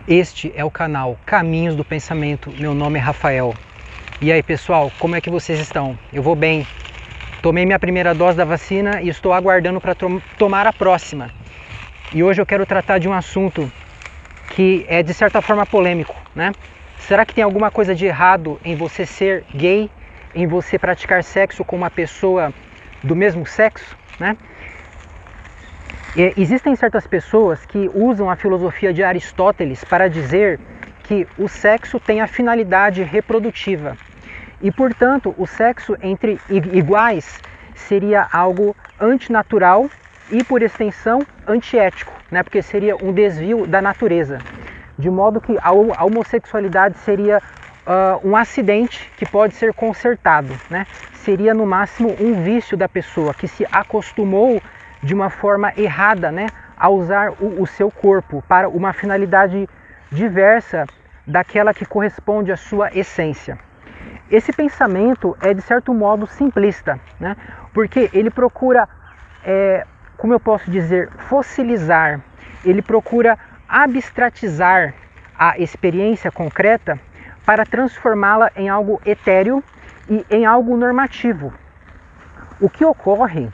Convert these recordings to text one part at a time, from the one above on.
Este é o canal Caminhos do Pensamento. Meu nome é Rafael. E aí, pessoal, como é que vocês estão? Eu vou bem. Tomei minha primeira dose da vacina e estou aguardando para tomar a próxima. E hoje eu quero tratar de um assunto que é de certa forma polêmico, né? Será que tem alguma coisa de errado em você ser gay, em você praticar sexo com uma pessoa do mesmo sexo, né? Existem certas pessoas que usam a filosofia de Aristóteles para dizer que o sexo tem a finalidade reprodutiva e, portanto, o sexo entre iguais seria algo antinatural e, por extensão, antiético, né? Porque seria um desvio da natureza, de modo que a homossexualidade seria um acidente que pode ser consertado, né? Seria no máximo um vício da pessoa que se acostumou de uma forma errada, né, a usar o seu corpo para uma finalidade diversa daquela que corresponde à sua essência. Esse pensamento é de certo modo simplista, né, porque ele procura, como eu posso dizer, fossilizar, ele procura abstratizar a experiência concreta para transformá-la em algo etéreo e em algo normativo. O que ocorre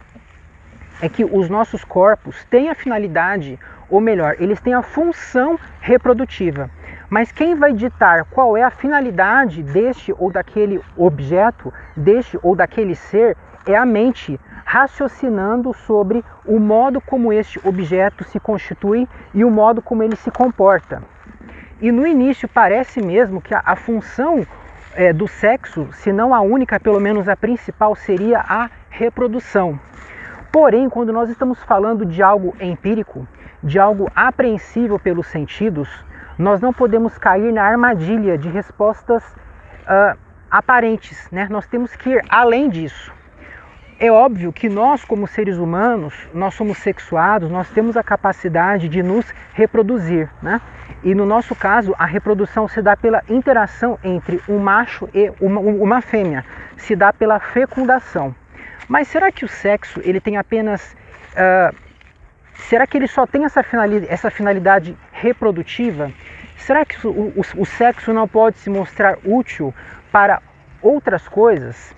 é que os nossos corpos têm a finalidade, ou melhor, eles têm a função reprodutiva. Mas quem vai ditar qual é a finalidade deste ou daquele objeto, deste ou daquele ser, é a mente, raciocinando sobre o modo como este objeto se constitui e o modo como ele se comporta. E no início parece mesmo que a função do sexo, se não a única, pelo menos a principal, seria a reprodução. Porém, quando nós estamos falando de algo empírico, de algo apreensível pelos sentidos, nós não podemos cair na armadilha de respostas aparentes, né? Nós temos que ir além disso. É óbvio que nós, como seres humanos, nós somos sexuados, nós temos a capacidade de nos reproduzir, né? E no nosso caso, a reprodução se dá pela interação entre um macho e uma fêmea, se dá pela fecundação. Mas será que o sexo ele tem apenas... será que ele só tem essa finalidade reprodutiva? Será que o sexo não pode se mostrar útil para outras coisas?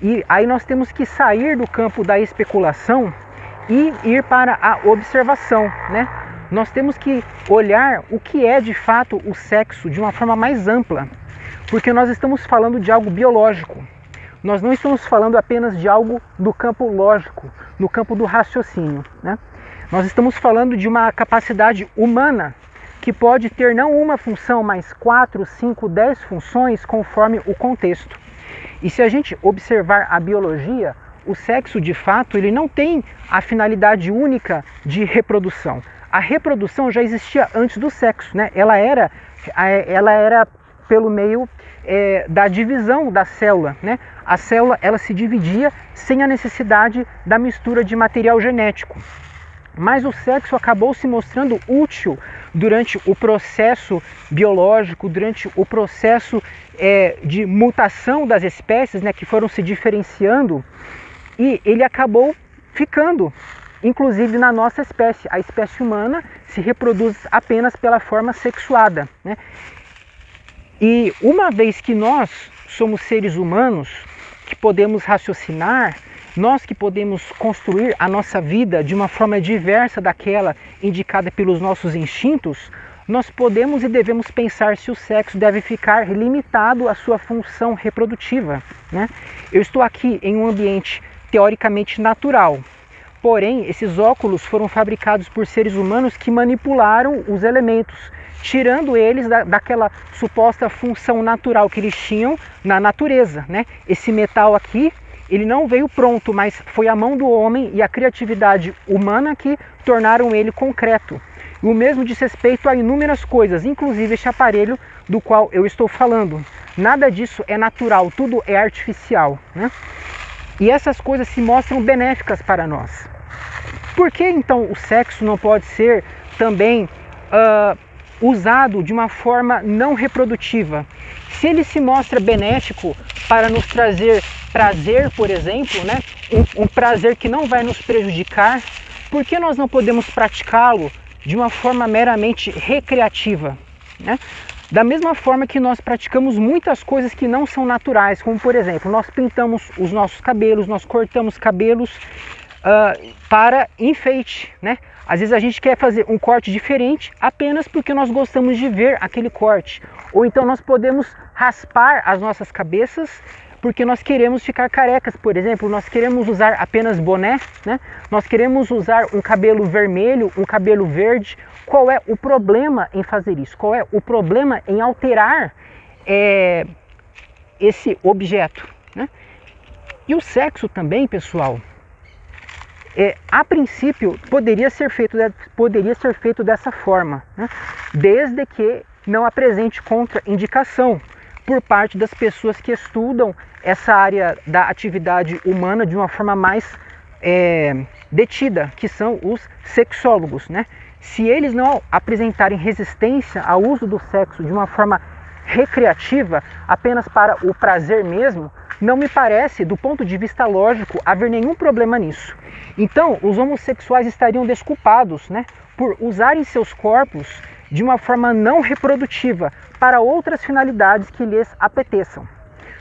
E aí nós temos que sair do campo da especulação e ir para a observação, né? Nós temos que olhar o que é de fato o sexo de uma forma mais ampla, porque nós estamos falando de algo biológico. Nós não estamos falando apenas de algo do campo lógico, no campo do raciocínio, né? Nós estamos falando de uma capacidade humana que pode ter não uma função, mas 4, 5, 10 funções conforme o contexto. E se a gente observar a biologia, o sexo de fato ele não tem a finalidade única de reprodução. A reprodução já existia antes do sexo, né? Ela era pelo meio da divisão da célula, né? A célula ela se dividia sem a necessidade da mistura de material genético. Mas o sexo acabou se mostrando útil durante o processo biológico, durante o processo de mutação das espécies, né, que foram se diferenciando, e ele acabou ficando, inclusive na nossa espécie. A espécie humana se reproduz apenas pela forma sexuada, né? E uma vez que nós somos seres humanos, que podemos raciocinar, nós que podemos construir a nossa vida de uma forma diversa daquela indicada pelos nossos instintos, nós podemos e devemos pensar se o sexo deve ficar limitado à sua função reprodutiva, né? Eu estou aqui em um ambiente teoricamente natural, porém esses óculos foram fabricados por seres humanos que manipularam os elementos, tirando eles daquela suposta função natural que eles tinham na natureza, né? Esse metal aqui, ele não veio pronto, mas foi a mão do homem e a criatividade humana que tornaram ele concreto. E o mesmo diz respeito a inúmeras coisas, inclusive este aparelho do qual eu estou falando. Nada disso é natural, tudo é artificial, né? E essas coisas se mostram benéficas para nós. Por que então o sexo não pode ser também usado de uma forma não reprodutiva? Se ele se mostra benéfico para nos trazer prazer, por exemplo, né? Um prazer que não vai nos prejudicar, por que nós não podemos praticá-lo de uma forma meramente recreativa? né? Da mesma forma que nós praticamos muitas coisas que não são naturais, como por exemplo, nós pintamos os nossos cabelos, nós cortamos cabelos para enfeite, né? Às vezes a gente quer fazer um corte diferente apenas porque nós gostamos de ver aquele corte. Ou então nós podemos raspar as nossas cabeças porque nós queremos ficar carecas, por exemplo, nós queremos usar apenas boné, né? Nós queremos usar um cabelo vermelho, um cabelo verde. Qual é o problema em fazer isso? Qual é o problema em alterar esse objeto, né? E o sexo também, pessoal, a princípio poderia ser feito dessa forma, né? Desde que não apresente contraindicação por parte das pessoas que estudam essa área da atividade humana de uma forma mais detida, que são os sexólogos, né? Se eles não apresentarem resistência ao uso do sexo de uma forma recreativa, apenas para o prazer mesmo, não me parece, do ponto de vista lógico, haver nenhum problema nisso. Então, os homossexuais estariam desculpados, né, por usarem seus corpos de uma forma não reprodutiva para outras finalidades que lhes apeteçam.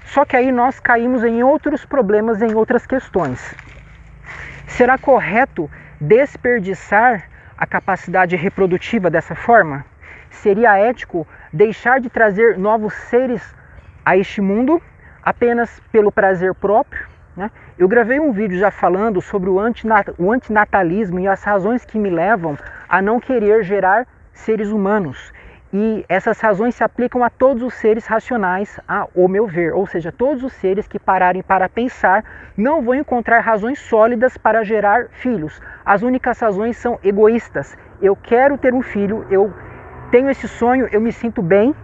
Só que aí nós caímos em outros problemas, em outras questões. Será correto desperdiçar a capacidade reprodutiva dessa forma? Seria ético deixar de trazer novos seres a este mundo apenas pelo prazer próprio, né? Eu gravei um vídeo já falando sobre o antinatalismo e as razões que me levam a não querer gerar seres humanos. E essas razões se aplicam a todos os seres racionais, ao meu ver. Ou seja, todos os seres que pararem para pensar não vão encontrar razões sólidas para gerar filhos. As únicas razões são egoístas. Eu quero ter um filho, eu tenho esse sonho, eu me sinto bem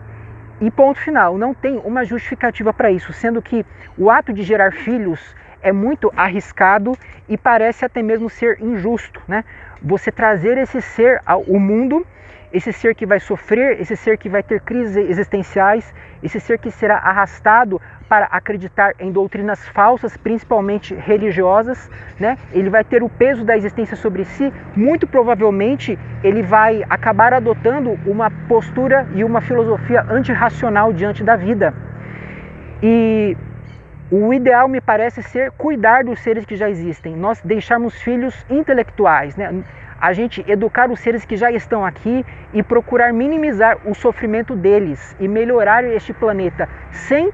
e ponto final. Não tem uma justificativa para isso, sendo que o ato de gerar filhos é muito arriscado e parece até mesmo ser injusto, né? Você trazer esse ser ao mundo, esse ser que vai sofrer, esse ser que vai ter crises existenciais, esse ser que será arrastado para acreditar em doutrinas falsas, principalmente religiosas, né? Ele vai ter o peso da existência sobre si, muito provavelmente ele vai acabar adotando uma postura e uma filosofia antirracional diante da vida. E o ideal me parece ser cuidar dos seres que já existem, nós deixarmos filhos intelectuais, né? A gente educar os seres que já estão aqui e procurar minimizar o sofrimento deles e melhorar este planeta, sem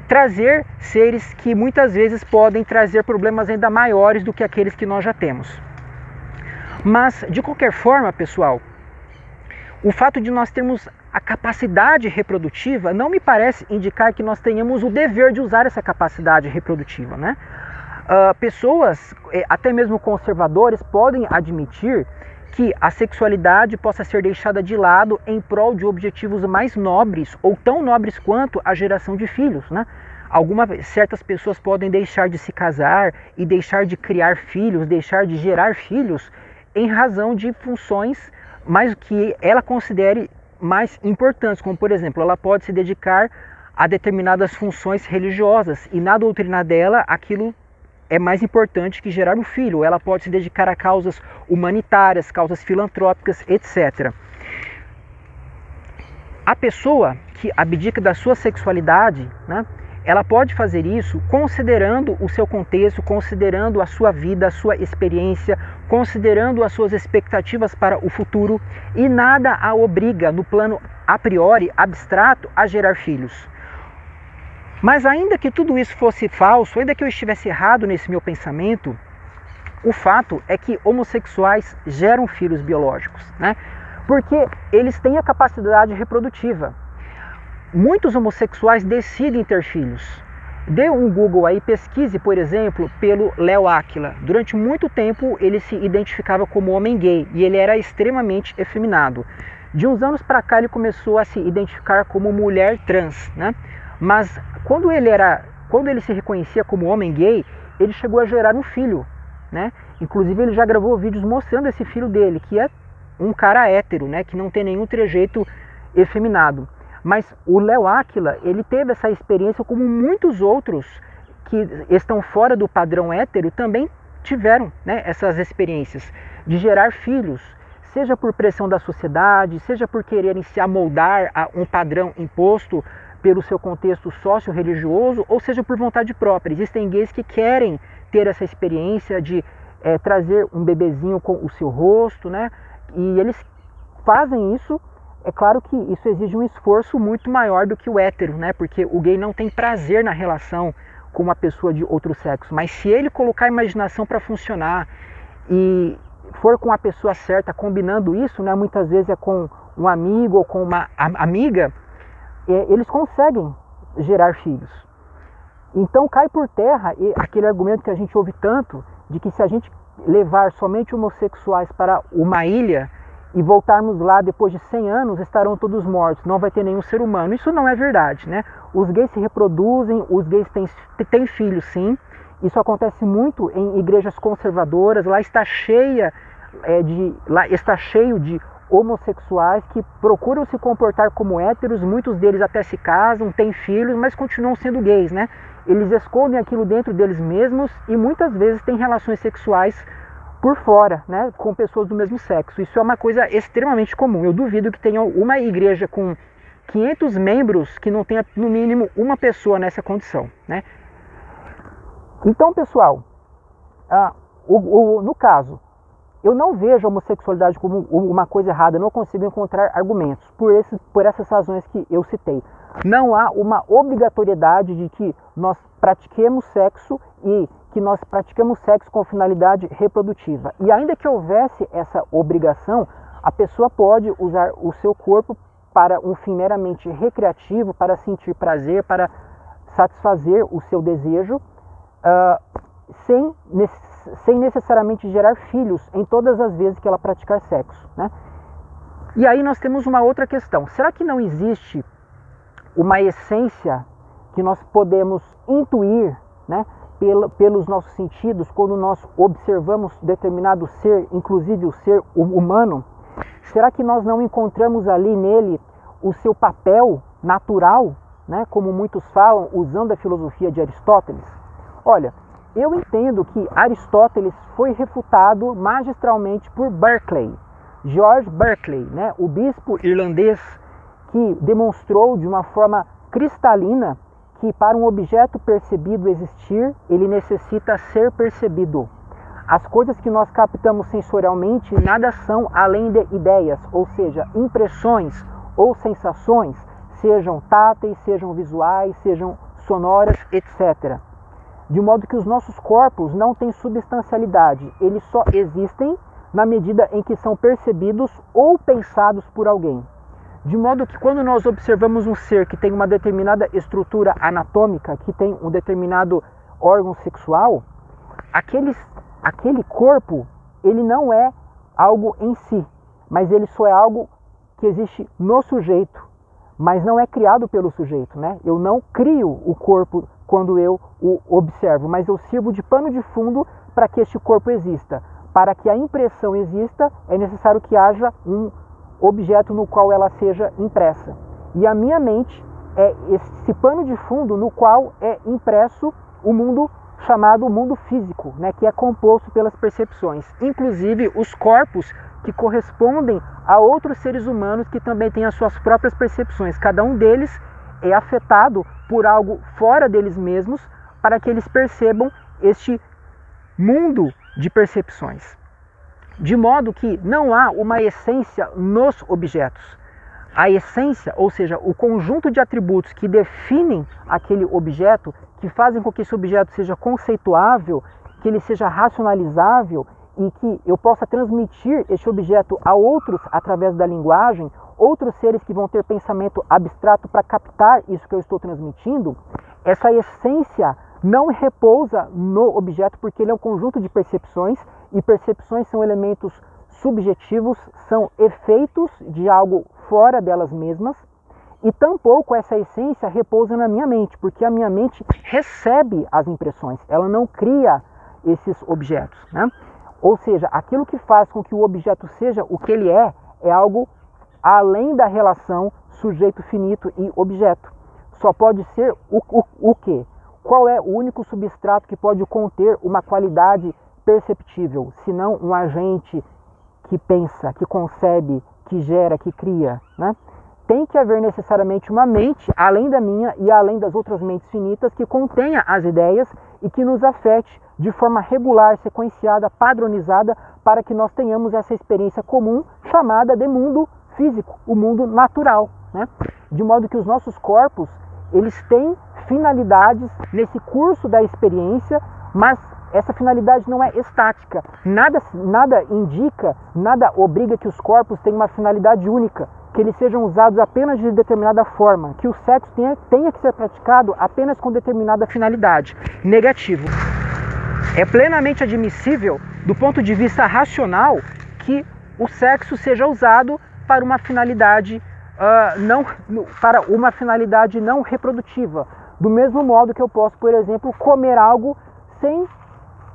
trazer seres que muitas vezes podem trazer problemas ainda maiores do que aqueles que nós já temos. Mas, de qualquer forma, pessoal, o fato de nós termos a capacidade reprodutiva não me parece indicar que nós tenhamos o dever de usar essa capacidade reprodutiva, né? Pessoas, até mesmo conservadores, podem admitir que a sexualidade possa ser deixada de lado em prol de objetivos mais nobres ou tão nobres quanto a geração de filhos, né? Certas pessoas podem deixar de se casar e deixar de criar filhos, deixar de gerar filhos em razão de funções mais que ela considere mais importantes, como por exemplo, ela pode se dedicar a determinadas funções religiosas e na doutrina dela aquilo é mais importante que gerar um filho. Ela pode se dedicar a causas humanitárias, causas filantrópicas, etc. A pessoa que abdica da sua sexualidade, né, ela pode fazer isso considerando o seu contexto, considerando a sua vida, a sua experiência, considerando as suas expectativas para o futuro, e nada a obriga, no plano a priori, abstrato, a gerar filhos. Mas ainda que tudo isso fosse falso, ainda que eu estivesse errado nesse meu pensamento, o fato é que homossexuais geram filhos biológicos, né? Porque eles têm a capacidade reprodutiva. Muitos homossexuais decidem ter filhos. Dê um Google aí, pesquise, por exemplo, pelo Léo Áquila. Durante muito tempo ele se identificava como homem gay e ele era extremamente efeminado. De uns anos para cá ele começou a se identificar como mulher trans, né? Mas quando ele se reconhecia como homem gay, ele chegou a gerar um filho, né? Inclusive ele já gravou vídeos mostrando esse filho dele, que é um cara hétero, né? Que não tem nenhum trejeito efeminado. Mas o Léo Áquila, ele teve essa experiência como muitos outros que estão fora do padrão hétero também tiveram, né? Essas experiências de gerar filhos, seja por pressão da sociedade, seja por quererem se amoldar a um padrão imposto pelo seu contexto socio-religioso, ou seja por vontade própria. Existem gays que querem ter essa experiência de trazer um bebezinho com o seu rosto, né? E eles fazem isso. É claro que isso exige um esforço muito maior do que o hétero, né? Porque o gay não tem prazer na relação com uma pessoa de outro sexo. Mas se ele colocar a imaginação para funcionar e for com a pessoa certa, combinando isso, né? Muitas vezes é com um amigo ou com uma amiga, eles conseguem gerar filhos. Então cai por terra aquele argumento que a gente ouve tanto, de que se a gente levar somente homossexuais para uma ilha e voltarmos lá depois de 100 anos, estarão todos mortos, não vai ter nenhum ser humano. Isso não é verdade, né? Os gays se reproduzem, os gays têm filhos, sim. Isso acontece muito em igrejas conservadoras. Lá está cheio de homossexuais que procuram se comportar como héteros, muitos deles até se casam, têm filhos, mas continuam sendo gays, né? Eles escondem aquilo dentro deles mesmos e muitas vezes têm relações sexuais por fora, né, com pessoas do mesmo sexo. Isso é uma coisa extremamente comum. Eu duvido que tenha uma igreja com 500 membros que não tenha no mínimo uma pessoa nessa condição, né? Então, pessoal, no caso, eu não vejo a homossexualidade como uma coisa errada, não consigo encontrar argumentos por essas razões que eu citei. Não há uma obrigatoriedade de que nós pratiquemos sexo e que nós praticamos sexo com finalidade reprodutiva. E ainda que houvesse essa obrigação, a pessoa pode usar o seu corpo para um fim meramente recreativo, para sentir prazer, para satisfazer o seu desejo, sem necessariamente gerar filhos em todas as vezes que ela praticar sexo, né? E aí nós temos uma outra questão. Será que não existe uma essência que nós podemos intuir, né, pelos nossos sentidos, quando nós observamos determinado ser, inclusive o ser humano? Será que nós não encontramos ali nele o seu papel natural, né, como muitos falam, usando a filosofia de Aristóteles? Olha, eu entendo que Aristóteles foi refutado magistralmente por Berkeley, George Berkeley, né, o bispo irlandês, que demonstrou de uma forma cristalina que para um objeto percebido existir, ele necessita ser percebido. As coisas que nós captamos sensorialmente nada são além de ideias, ou seja, impressões ou sensações, sejam táteis, sejam visuais, sejam sonoras, etc. De modo que os nossos corpos não têm substancialidade, eles só existem na medida em que são percebidos ou pensados por alguém. De modo que quando nós observamos um ser que tem uma determinada estrutura anatômica, que tem um determinado órgão sexual, aquele corpo, ele não é algo em si, mas ele só é algo que existe no sujeito, mas não é criado pelo sujeito, né? Eu não crio o corpo quando eu o observo, mas eu sirvo de pano de fundo para que este corpo exista. Para que a impressão exista, é necessário que haja um objeto no qual ela seja impressa. E a minha mente é esse pano de fundo no qual é impresso o mundo chamado mundo físico, né, que é composto pelas percepções, inclusive os corpos que correspondem a outros seres humanos que também têm as suas próprias percepções. Cada um deles é afetado por algo fora deles mesmos para que eles percebam este mundo de percepções. De modo que não há uma essência nos objetos. A essência, ou seja, o conjunto de atributos que definem aquele objeto, que fazem com que esse objeto seja conceituável, que ele seja racionalizável e que eu possa transmitir este objeto a outros através da linguagem, outros seres que vão ter pensamento abstrato para captar isso que eu estou transmitindo, essa essência não repousa no objeto porque ele é um conjunto de percepções e percepções são elementos subjetivos, são efeitos de algo fora delas mesmas e tampouco essa essência repousa na minha mente, porque a minha mente recebe as impressões, ela não cria esses objetos, né? Ou seja, aquilo que faz com que o objeto seja o que ele é algo além da relação sujeito finito e objeto. Só pode ser o quê? Qual é o único substrato que pode conter uma qualidade perceptível, senão um agente que pensa, que concebe, que gera, que cria, né? Tem que haver necessariamente uma mente, além da minha e além das outras mentes finitas, que contenha as ideias e que nos afete de forma regular, sequenciada, padronizada, para que nós tenhamos essa experiência comum chamada de mundo físico, o mundo natural, né? De modo que os nossos corpos, eles têm finalidades nesse curso da experiência, mas essa finalidade não é estática. Nada indica, nada obriga que os corpos tenham uma finalidade única, que eles sejam usados apenas de determinada forma, que o sexo tenha que ser praticado apenas com determinada finalidade. Negativo. É plenamente admissível, do ponto de vista racional, que o sexo seja usado para uma finalidade não reprodutiva. Do mesmo modo que eu posso, por exemplo, comer algo sem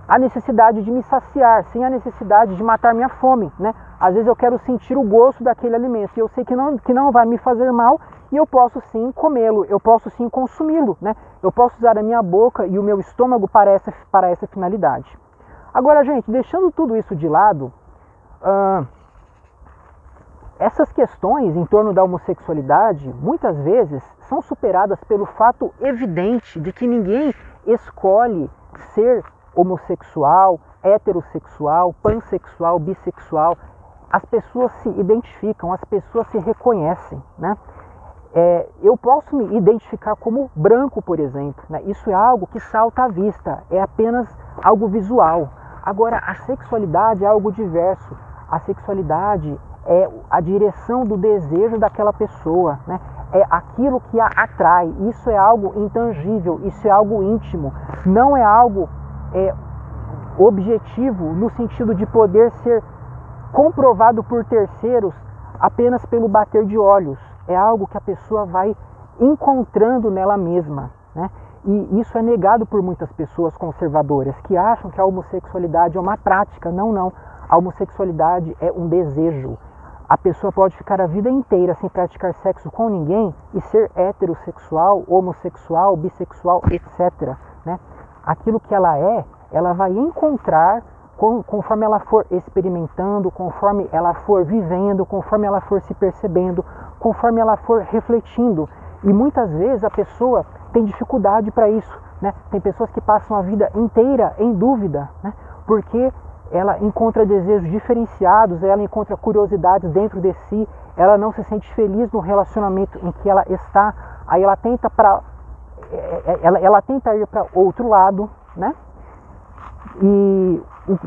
a necessidade de me saciar, sem a necessidade de matar minha fome, né? Às vezes eu quero sentir o gosto daquele alimento e eu sei que não vai me fazer mal e eu posso sim comê-lo, eu posso sim consumi-lo, né? Eu posso usar a minha boca e o meu estômago para essa finalidade. Agora, gente, deixando tudo isso de lado, essas questões em torno da homossexualidade muitas vezes são superadas pelo fato evidente de que ninguém escolhe ser homossexual, heterossexual, pansexual, bissexual. As pessoas se identificam, as pessoas se reconhecem, né? Eu posso me identificar como branco, por exemplo, né? Isso é algo que salta à vista, é apenas algo visual. Agora, a sexualidade é algo diverso. A sexualidade é a direção do desejo daquela pessoa, né? É aquilo que a atrai. Isso é algo intangível, isso é algo íntimo. Não é algo objetivo no sentido de poder ser comprovado por terceiros apenas pelo bater de olhos. É algo que a pessoa vai encontrando nela mesma, né? E isso é negado por muitas pessoas conservadoras que acham que a homossexualidade é uma prática. Não. A homossexualidade é um desejo. A pessoa pode ficar a vida inteira sem praticar sexo com ninguém e ser heterossexual, homossexual, bissexual, etc., né? Aquilo que ela vai encontrar conforme ela for experimentando, conforme ela for vivendo, conforme ela for se percebendo, conforme ela for refletindo. E muitas vezes a pessoa tem dificuldade para isso, né? Tem pessoas que passam a vida inteira em dúvida, né? Porque ela encontra desejos diferenciados, ela encontra curiosidades dentro de si, ela não se sente feliz no relacionamento em que ela está, aí ela tenta ir para outro lado, né? E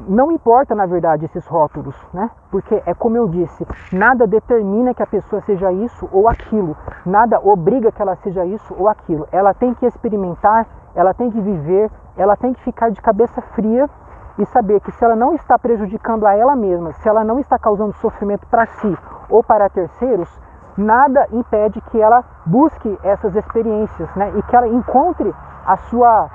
não importa, na verdade, esses rótulos, né? Porque é como eu disse, nada determina que a pessoa seja isso ou aquilo, nada obriga que ela seja isso ou aquilo. Ela tem que experimentar, ela tem que viver, ela tem que ficar de cabeça fria e saber que se ela não está prejudicando a ela mesma, se ela não está causando sofrimento para si ou para terceiros, nada impede que ela busque essas experiências, né? E que ela encontre a sua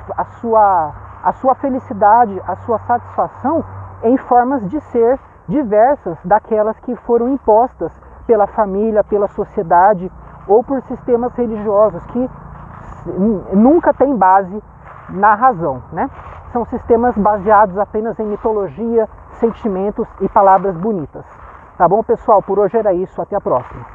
felicidade, a sua satisfação em formas de ser diversas daquelas que foram impostas pela família, pela sociedade ou por sistemas religiosos que nunca têm base na razão, né? São sistemas baseados apenas em mitologia, sentimentos e palavras bonitas. Tá bom, pessoal? Por hoje era isso. Até a próxima.